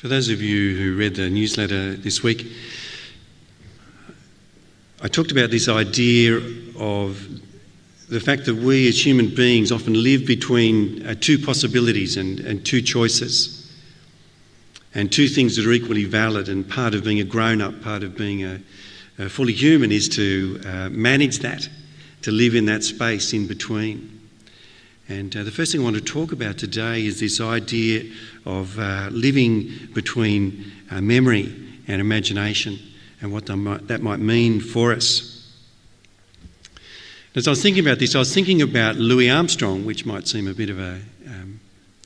For those of you who read the newsletter this week, I talked about this idea of the fact that we as human beings often live between two possibilities and two choices, and two things that are equally valid. And part of being a grown-up, part of being a fully human is to manage that, to live in that space in between. And the first thing I want to talk about today is this idea of living between memory and imagination and what that might mean for us. As I was thinking about this, I was thinking about Louis Armstrong, which might seem a bit of a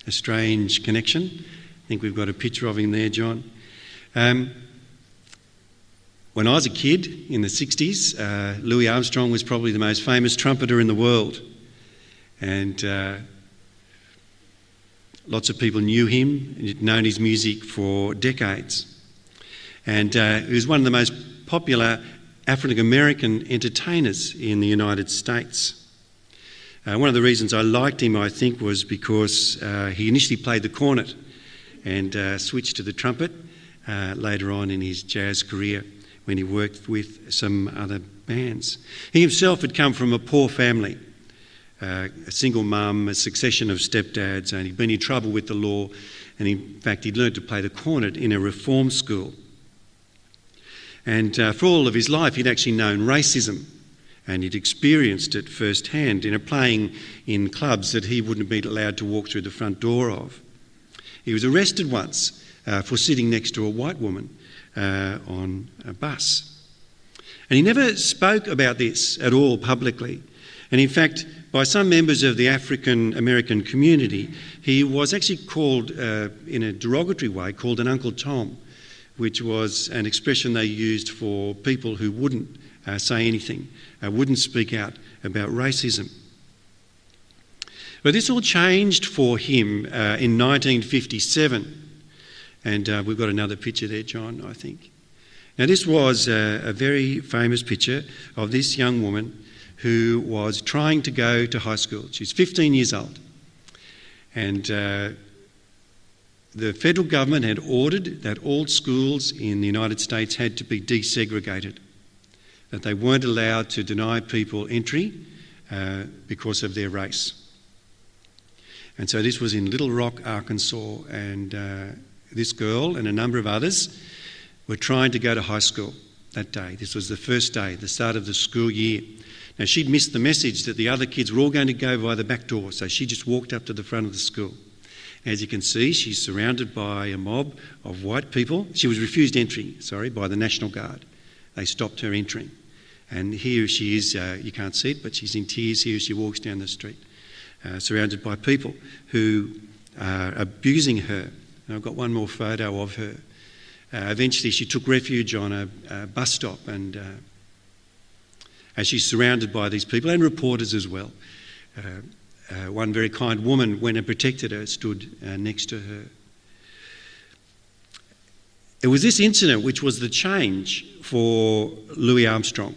strange connection. I think we've got a picture of him there, John. When I was a kid in the 60s, Louis Armstrong was probably the most famous trumpeter in the world. And lots of people knew him and had known his music for decades. And he was one of the most popular African American entertainers in the United States. One of the reasons I liked him, I think, was because he initially played the cornet and switched to the trumpet later on in his jazz career when he worked with some other bands. He himself had come from a poor family. A single mum, a succession of stepdads, and he'd been in trouble with the law, and in fact he'd learned to play the cornet in a reform school. And for all of his life he'd actually known racism, and he'd experienced it firsthand in playing in clubs that he wouldn't have been allowed to walk through the front door of. He was arrested once for sitting next to a white woman on a bus. And he never spoke about this at all publicly. And in fact, by some members of the African American community, he was actually called, in a derogatory way, called an Uncle Tom, which was an expression they used for people who wouldn't say anything, wouldn't speak out about racism. But this all changed for him in 1957. And we've got another picture there, John, I think. Now, this was a very famous picture of this young woman who was trying to go to high school. She's 15 years old. And the federal government had ordered that all schools in the United States had to be desegregated, that they weren't allowed to deny people entry because of their race. And so this was in Little Rock, Arkansas, and this girl and a number of others were trying to go to high school that day. This was the first day, the start of the school year. Now, she'd missed the message that the other kids were all going to go via the back door, so she just walked up to the front of the school. As you can see, she's surrounded by a mob of white people. She was refused entry, by the National Guard. They stopped her entering. And here she is, you can't see it, but she's in tears here as she walks down the street, surrounded by people who are abusing her. And I've got one more photo of her. Eventually she took refuge on a bus stop, and as she's surrounded by these people and reporters as well. One very kind woman went and protected her, stood next to her. It was this incident which was the change for Louis Armstrong.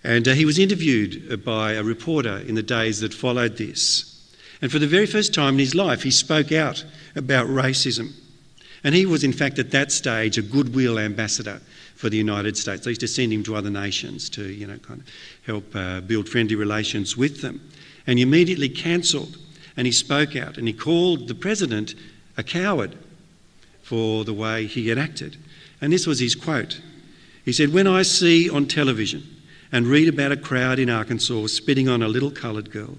And he was interviewed by a reporter in the days that followed this. And for the very first time in his life, he spoke out about racism. And he was, in fact, at that stage, a goodwill ambassador for the United States. They used to send him to other nations to, kind of help build friendly relations with them. And he immediately cancelled, and he spoke out, and he called the president a coward for the way he had acted. And this was his quote. He said, "When I see on television and read about a crowd in Arkansas spitting on a little coloured girl,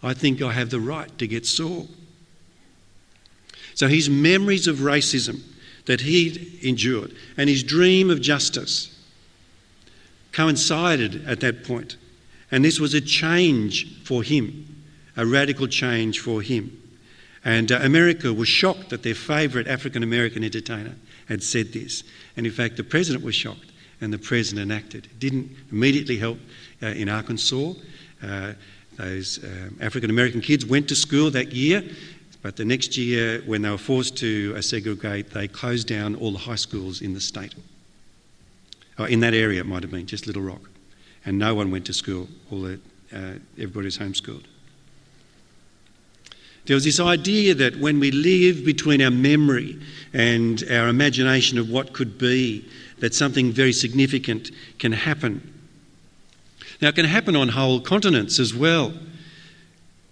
I think I have the right to get sore." So his memories of racism that he'd endured and his dream of justice coincided at that point. And this was a change for him, a radical change for him. And America was shocked that their favourite African-American entertainer had said this. And in fact, the president was shocked, and the president acted. It didn't immediately help in Arkansas. Those African-American kids went to school that year. But the next year, when they were forced to segregate, they closed down all the high schools in the state. In that area, it might have been, just Little Rock. And no one went to school. Everybody was homeschooled. There was this idea that when we live between our memory and our imagination of what could be, that something very significant can happen. Now, it can happen on whole continents as well.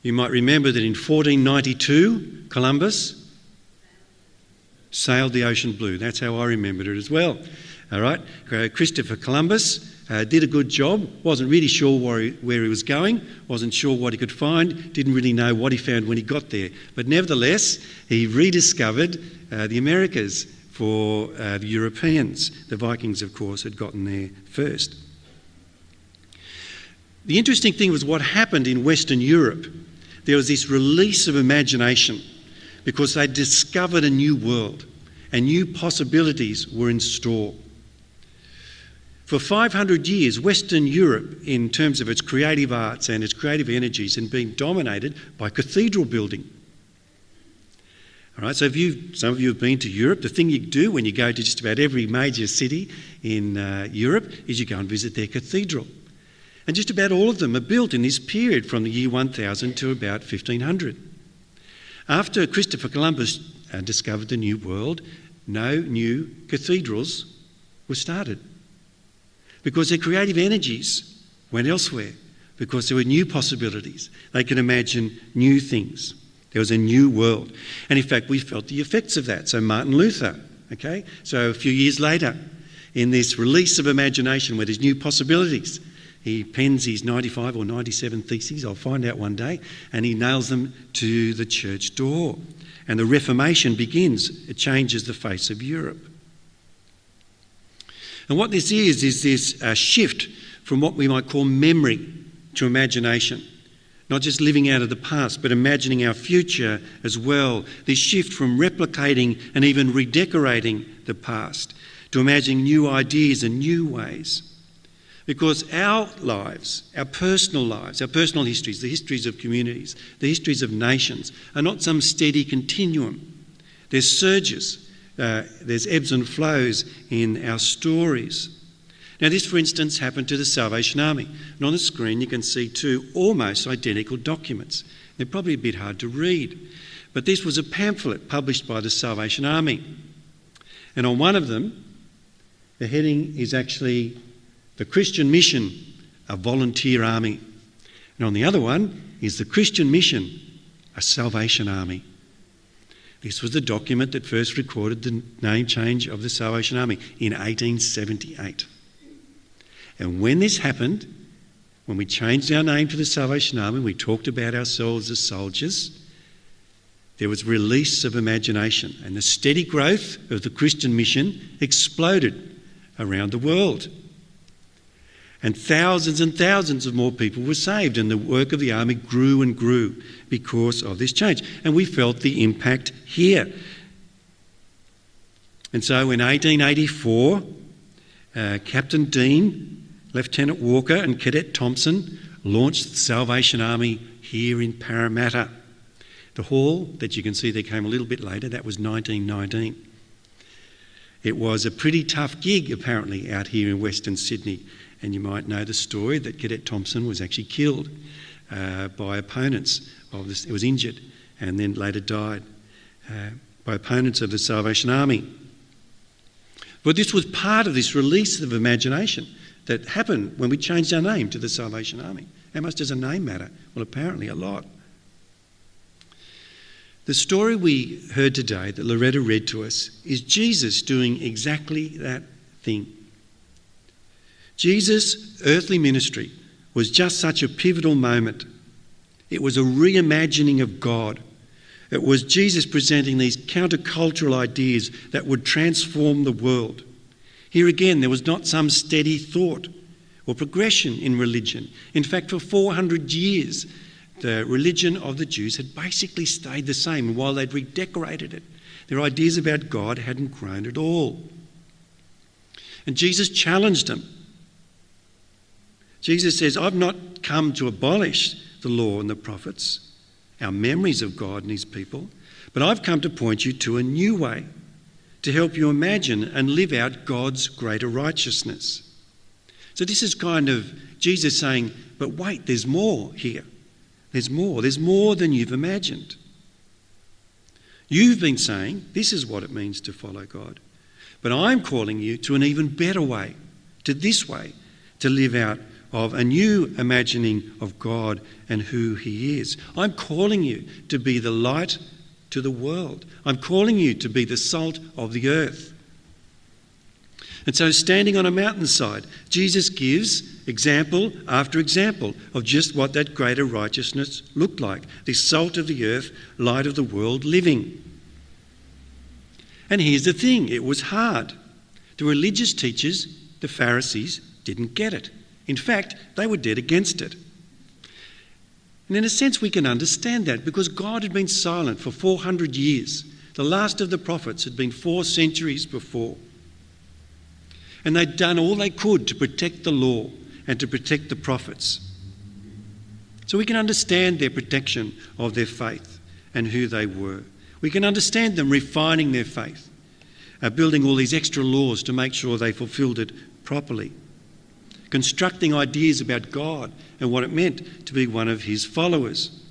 You might remember that in 1492, Columbus sailed the ocean blue. That's how I remembered it as well. All right, Christopher Columbus did a good job, wasn't really sure where he was going, wasn't sure what he could find, didn't really know what he found when he got there. But nevertheless, he rediscovered the Americas for the Europeans. The Vikings, of course, had gotten there first. The interesting thing was what happened in Western Europe. There was this release of imagination because they discovered a new world and new possibilities were in store. For 500 years, Western Europe, in terms of its creative arts and its creative energies, had been dominated by cathedral building. All right, so some of you have been to Europe. The thing you do when you go to just about every major city in Europe is you go and visit their cathedral. And just about all of them are built in this period from the year 1000 to about 1500. After Christopher Columbus discovered the New World, no new cathedrals were started because their creative energies went elsewhere, because there were new possibilities. They could imagine new things. There was a new world. And in fact, we felt the effects of that. So Martin Luther, okay? So a few years later, in this release of imagination where there's new possibilities, he pens his 95 or 97 theses, I'll find out one day, and he nails them to the church door. And the Reformation begins. It changes the face of Europe. And what this is this shift from what we might call memory to imagination. Not just living out of the past, but imagining our future as well. This shift from replicating and even redecorating the past to imagining new ideas and new ways. Because our lives, our personal histories, the histories of communities, the histories of nations, are not some steady continuum. There's surges, there's ebbs and flows in our stories. Now this, for instance, happened to the Salvation Army. And on the screen you can see two almost identical documents. They're probably a bit hard to read. But this was a pamphlet published by the Salvation Army. And on one of them, the heading is actually The Christian Mission, a Volunteer Army. And on the other one is The Christian Mission, a Salvation Army. This was the document that first recorded the name change of the Salvation Army in 1878. And when this happened, when we changed our name to the Salvation Army, we talked about ourselves as soldiers, there was release of imagination, and the steady growth of the Christian mission exploded around the world. And thousands of more people were saved, and the work of the army grew and grew because of this change. And we felt the impact here. And so in 1884, Captain Dean, Lieutenant Walker and Cadet Thompson launched the Salvation Army here in Parramatta. The hall that you can see there came a little bit later. That was 1919. It was a pretty tough gig, apparently, out here in Western Sydney. And you might know the story that Cadet Thompson was actually killed by opponents of this. He was injured and then later died by opponents of the Salvation Army. But this was part of this release of imagination that happened when we changed our name to the Salvation Army. How much does a name matter? Well, apparently a lot. The story we heard today that Loretta read to us is Jesus doing exactly that thing. Jesus' earthly ministry was just such a pivotal moment. It was a reimagining of God. It was Jesus presenting these countercultural ideas that would transform the world. Here again, there was not some steady thought or progression in religion. In fact, for 400 years, the religion of the Jews had basically stayed the same. And while they'd redecorated it, their ideas about God hadn't grown at all. And Jesus challenged them. Jesus says, I've not come to abolish the law and the prophets, our memories of God and his people, but I've come to point you to a new way, to help you imagine and live out God's greater righteousness. So this is kind of Jesus saying, but wait, there's more here. There's more than you've imagined. You've been saying this is what it means to follow God. But I'm calling you to an even better way, to this way, to live out of a new imagining of God and who he is. I'm calling you to be the light to the world. I'm calling you to be the salt of the earth. And so standing on a mountainside, Jesus gives example after example of just what that greater righteousness looked like. This salt of the earth, light of the world living. And here's the thing, it was hard. The religious teachers, the Pharisees, didn't get it. In fact, they were dead against it. And in a sense we can understand that because God had been silent for 400 years. The last of the prophets had been 4 centuries before. And they'd done all they could to protect the law and to protect the prophets. So we can understand their protection of their faith and who they were. We can understand them refining their faith, building all these extra laws to make sure they fulfilled it properly, constructing ideas about God and what it meant to be one of his followers.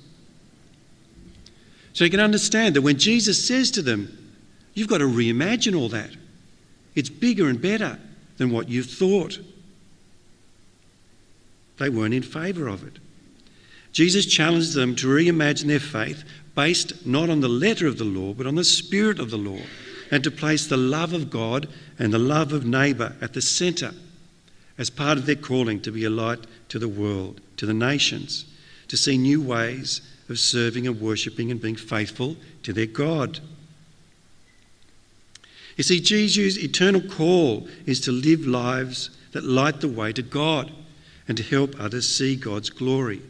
So you can understand that when Jesus says to them, you've got to reimagine all that. It's bigger and better than what you thought. They weren't in favour of it. Jesus challenged them to reimagine their faith based not on the letter of the law but on the spirit of the law, and to place the love of God and the love of neighbour at the centre as part of their calling to be a light to the world, to the nations, to see new ways of serving and worshipping and being faithful to their God. You see, Jesus' eternal call is to live lives that light the way to God and to help others see God's glory.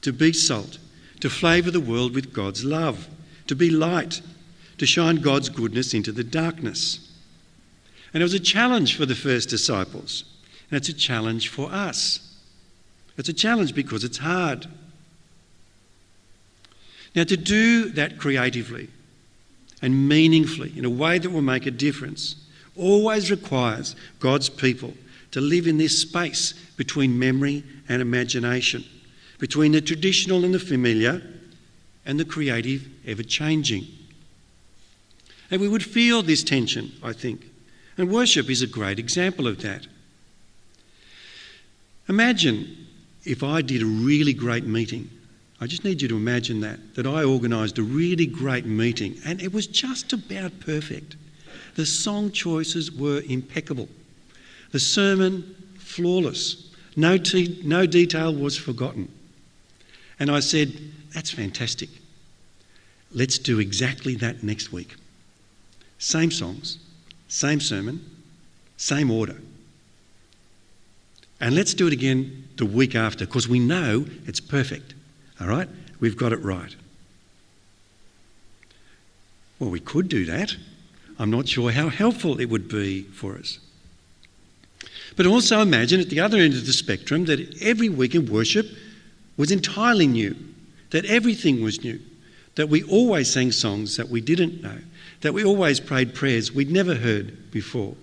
To be salt, to flavour the world with God's love, to be light, to shine God's goodness into the darkness. And it was a challenge for the first disciples, and it's a challenge for us. It's a challenge because it's hard. Now, to do that creatively and meaningfully in a way that will make a difference always requires God's people to live in this space between memory and imagination, between the traditional and the familiar and the creative ever-changing. And we would feel this tension, I think, and worship is a great example of that. Imagine if I did a really great meeting. I just need you to imagine that I organised a really great meeting and it was just about perfect. The song choices were impeccable. The sermon, flawless. No detail was forgotten. And I said, that's fantastic. Let's do exactly that next week. Same songs, same sermon, same order. And let's do it again the week after because we know it's perfect. All right? We've got it right. Well, we could do that. I'm not sure how helpful it would be for us. But also imagine at the other end of the spectrum that every week in worship was entirely new, that everything was new, that we always sang songs that we didn't know, that we always prayed prayers we'd never heard before,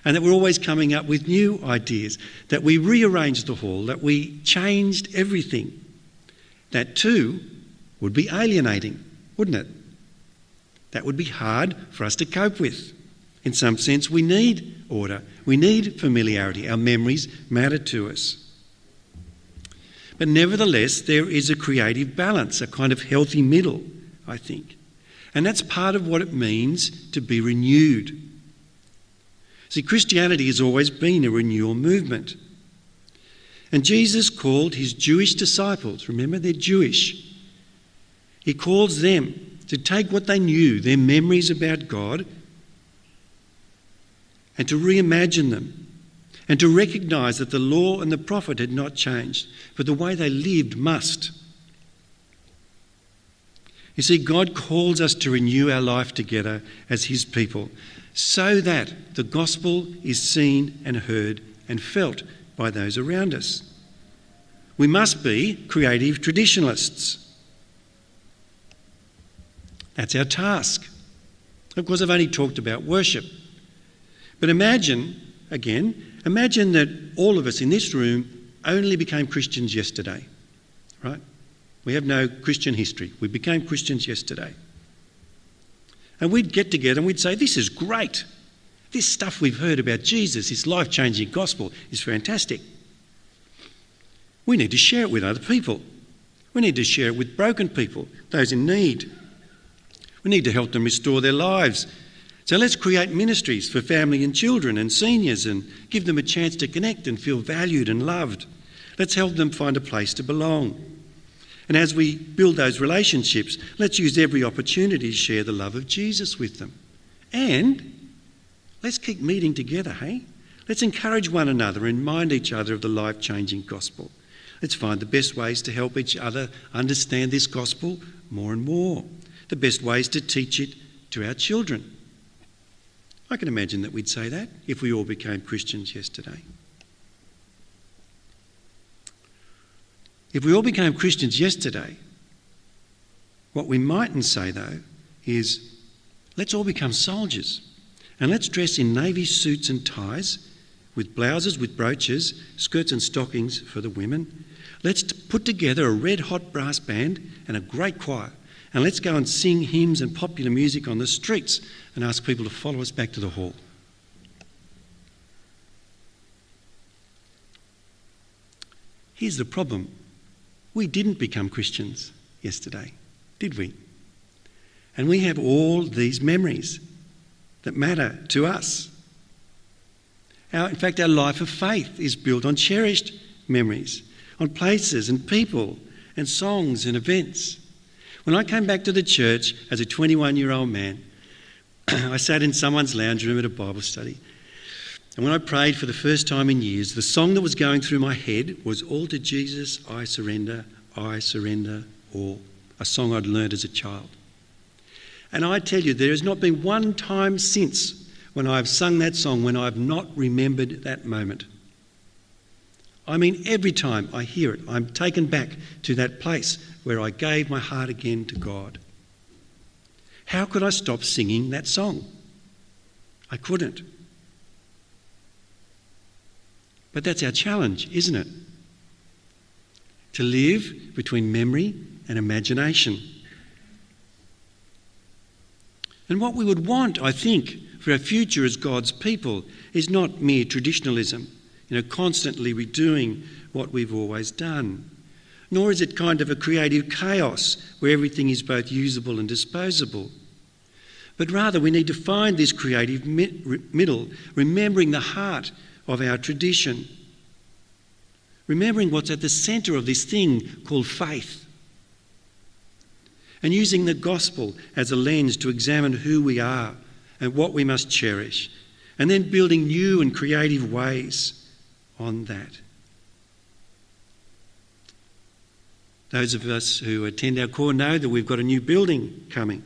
and that we're always coming up with new ideas, that we rearranged the hall, that we changed everything. That too would be alienating, wouldn't it? That would be hard for us to cope with. In some sense, we need order. We need familiarity. Our memories matter to us. But nevertheless, there is a creative balance, a kind of healthy middle, I think. And that's part of what it means to be renewed. See, Christianity has always been a renewal movement. And Jesus called his Jewish disciples, remember they're Jewish, he calls them to take what they knew, their memories about God, and to reimagine them, and to recognise that the law and the prophet had not changed, but the way they lived must. You see, God calls us to renew our life together as his people so that the gospel is seen and heard and felt by those around us. We must be creative traditionalists. That's our task. Of course, I've only talked about worship. But imagine that all of us in this room only became Christians yesterday, right? We have no Christian history. We became Christians yesterday. And we'd get together and we'd say, this is great. This stuff we've heard about Jesus, his life-changing gospel, is fantastic. We need to share it with other people. We need to share it with broken people, those in need. We need to help them restore their lives. So let's create ministries for family and children and seniors and give them a chance to connect and feel valued and loved. Let's help them find a place to belong. And as we build those relationships, let's use every opportunity to share the love of Jesus with them. And let's keep meeting together, hey? Let's encourage one another and remind each other of the life-changing gospel. Let's find the best ways to help each other understand this gospel more and more. The best ways to teach it to our children. I can imagine that we'd say that if we all became Christians yesterday. If we all became Christians yesterday, what we mightn't say, though, is let's all become soldiers and let's dress in navy suits and ties with blouses with brooches, skirts and stockings for the women. Let's put together a red-hot brass band and a great choir, and let's go and sing hymns and popular music on the streets and ask people to follow us back to the hall. Here's the problem. We didn't become Christians yesterday, did we? And we have all these memories that matter to us. In fact, our life of faith is built on cherished memories, on places and people and songs and events. When I came back to the church as a 21-year-old man, I sat in someone's lounge room at a Bible study. And when I prayed for the first time in years, the song that was going through my head was All to Jesus I surrender all, a song I'd learned as a child. And I tell you, there has not been one time since when I've sung that song when I've not remembered that moment. I mean, every time I hear it, I'm taken back to that place where I gave my heart again to God. How could I stop singing that song? I couldn't. But that's our challenge, isn't it? To live between memory and imagination. And what we would want, I think, for our future as God's people is not mere traditionalism, constantly redoing what we've always done. Nor is it kind of a creative chaos where everything is both usable and disposable. But rather we need to find this creative middle, remembering the heart of our tradition, remembering what's at the centre of this thing called faith, and using the gospel as a lens to examine who we are and what we must cherish, and then building new and creative ways on that. Those of us who attend our core know that we've got a new building coming.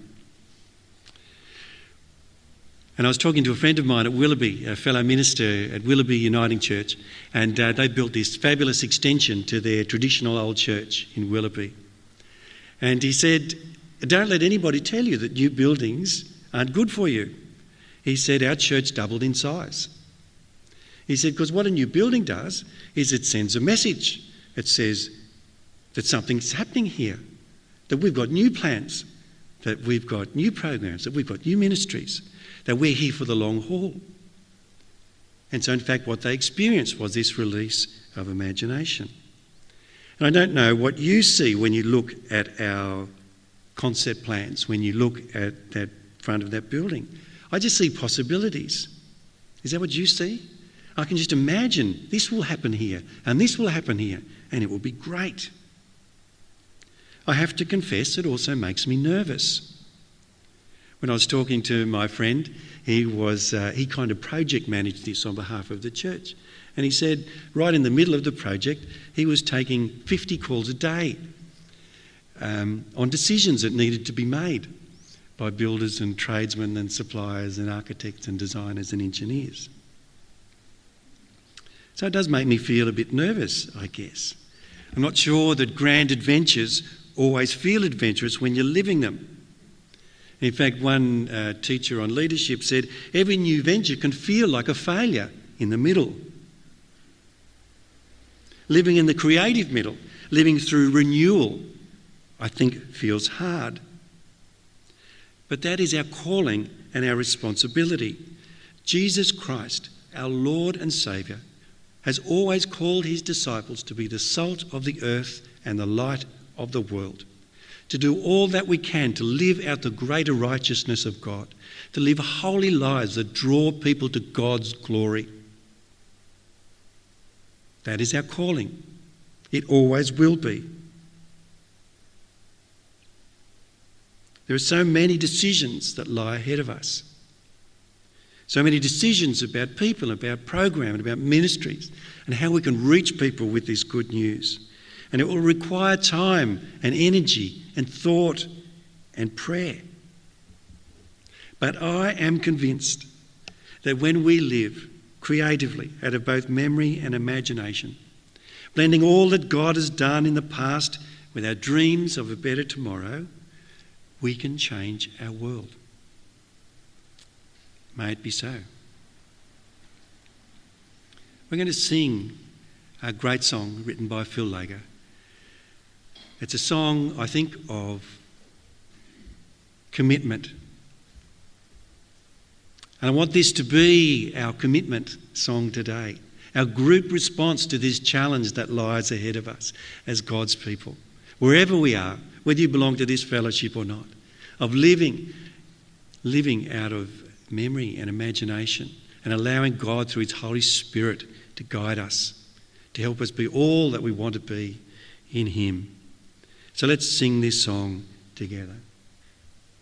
And I was talking to a friend of mine at Willoughby, a fellow minister at Willoughby Uniting Church, and they built this fabulous extension to their traditional old church in Willoughby. And he said, don't let anybody tell you that new buildings aren't good for you. He said, our church doubled in size. He said, because what a new building does is it sends a message. It says that something's happening here, that we've got new plans, that we've got new programs, that we've got new ministries, that we're here for the long haul. And so, in fact, what they experienced was this release of imagination. And I don't know what you see when you look at our concept plans, when you look at that front of that building. I just see possibilities. Is that what you see? I can just imagine this will happen here and this will happen here and it will be great. I have to confess it also makes me nervous. When I was talking to my friend, he kind of project managed this on behalf of the church. And he said right in the middle of the project, he was taking 50 calls a day on decisions that needed to be made by builders and tradesmen and suppliers and architects and designers and engineers. So it does make me feel a bit nervous, I guess. I'm not sure that grand adventures always feel adventurous when you're living them. In fact, one teacher on leadership said, every new venture can feel like a failure in the middle. Living in the creative middle, living through renewal, I think feels hard. But that is our calling and our responsibility. Jesus Christ, our Lord and Saviour, has always called his disciples to be the salt of the earth and the light of the world, to do all that we can to live out the greater righteousness of God, to live holy lives that draw people to God's glory. That is our calling. It always will be. There are so many decisions that lie ahead of us. So many decisions about people, about program, and about ministries, and how we can reach people with this good news. And it will require time and energy and thought and prayer. But I am convinced that when we live creatively out of both memory and imagination, blending all that God has done in the past with our dreams of a better tomorrow, we can change our world. May it be so. We're going to sing a great song written by Phil Lager. It's a song, I think, of commitment. And I want this to be our commitment song today, our group response to this challenge that lies ahead of us as God's people, wherever we are, whether you belong to this fellowship or not, of living out of memory and imagination and allowing God through his Holy Spirit to guide us, to help us be all that we want to be in him. So let's sing this song together.